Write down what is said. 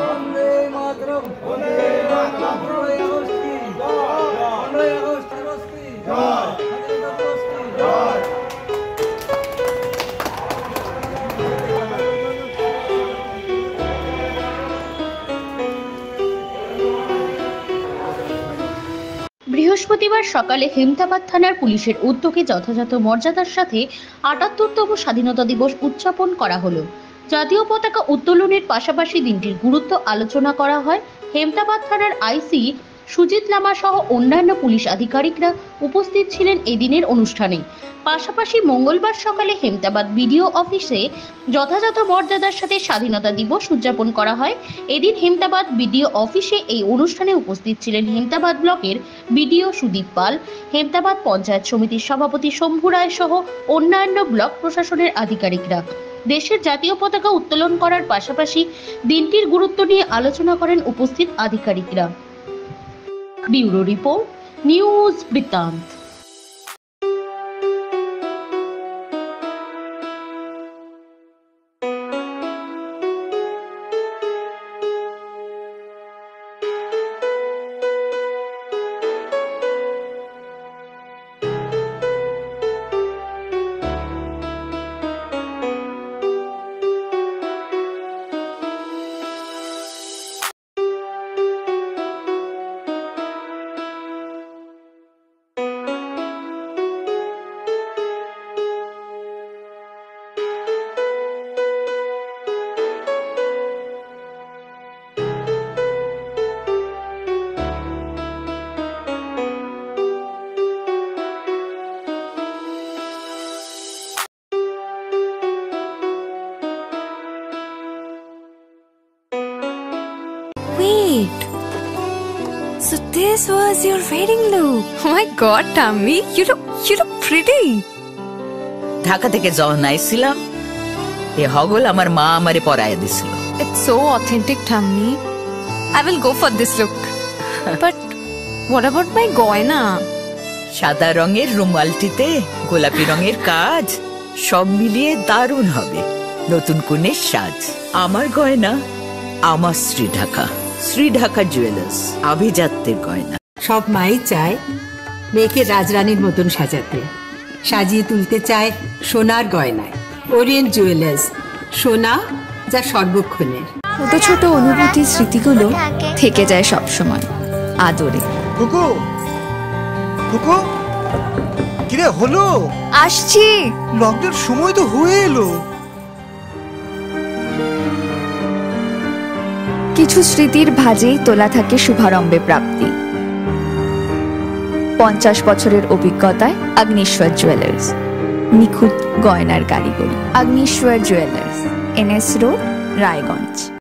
বন্দে মাতরম। বন্দে মাতরম। 15ই August কি জয়। 15ই August দিবস কি জয়। স্বাধীনতা দিবস কি জয়। বৃহস্পতিবার সকালে হেমতাবাদ থানার পুলিশের উদ্যোগে যথাযথ মর্যাদার সাথে ৭৮তম স্বাধীনতা দিবস উদযাপন করা হলো। জাতীয় পতাকা উত্তোলনের পাশাপাশি দিনটির গুরুত্ব আলোচনা করা হয়। হেমতাবাদ থানার আইসি সুজিত লামা সহ অন্যান্য পুলিশ আধিকারিকরা উপস্থিত ছিলেন এদিনের অনুষ্ঠানে। পাশাপাশি মঙ্গলবার সকালে হেমতাবাদ বিডিও অফিসে যথাযথ মর্যাদার সাথে স্বাধীনতা দিবস উদযাপন করা হয়। এদিন হেমতাবাদ বিডিও অফিসে এই অনুষ্ঠানে উপস্থিত ছিলেন হেমতাবাদ ব্লকের বিডিও সুদীপ পাল, হেমতাবাদ পঞ্চায়েত সমিতির সভাপতি শম্ভু রায় সহ অন্যান্য ব্লক প্রশাসনের আধিকারিকরা। দেশের জাতীয় পতাকা উত্তোলন করার পাশাপাশি দিনটির গুরুত্ব নিয়ে আলোচনা করেন উপস্থিত আধিকারিকরা। ব্যুরো রিপোর্ট, নিউজ বৃত্তান্ত। Wait, so this was your wedding look. Oh my god, Tammy, you look pretty. Dhaka থেকে যখন আইছিলাম এ হগল আমার মা আমারে পরায় দিছিল। It's so authentic, Tammy. I will go for this look. But what about my goina? সাদা রঙের রুমালটিতে গোলাপি রঙের কাজ, সব মিলিয়ে দারুণ হবে নতুন কনের সাজ। আমার গয়না আমার শ্রী ঢাকা জুয়েলার্স, আভিজাত্যের গয়না। সব মাই চায় মেয়েকে রাজরানীর মতন সাজাতে, সাজিয়ে তুলতে চায় সোনার গয়নায়। ওরিয়েন্ট জুয়েলার্স, সোনা যা সর্বক্ষণের। ছোট ছোট অনুভূতি, স্মৃতিগুলো থেকে যায় সব সময় আদরে। কুকু কুকু, কিরে হলো? আসছি। লকডাউন সময় তো হয়ে এলো। কিছু স্মৃতির ভাজেই তোলা থাকে শুভারম্ভে প্রাপ্তি। 50 বছরের অভিজ্ঞতায় আগ্নেশ্বর জুয়েলার্স, নিখুঁত গয়নার কারিগরি। Agneshwar jewellers, NS road, Raiganj.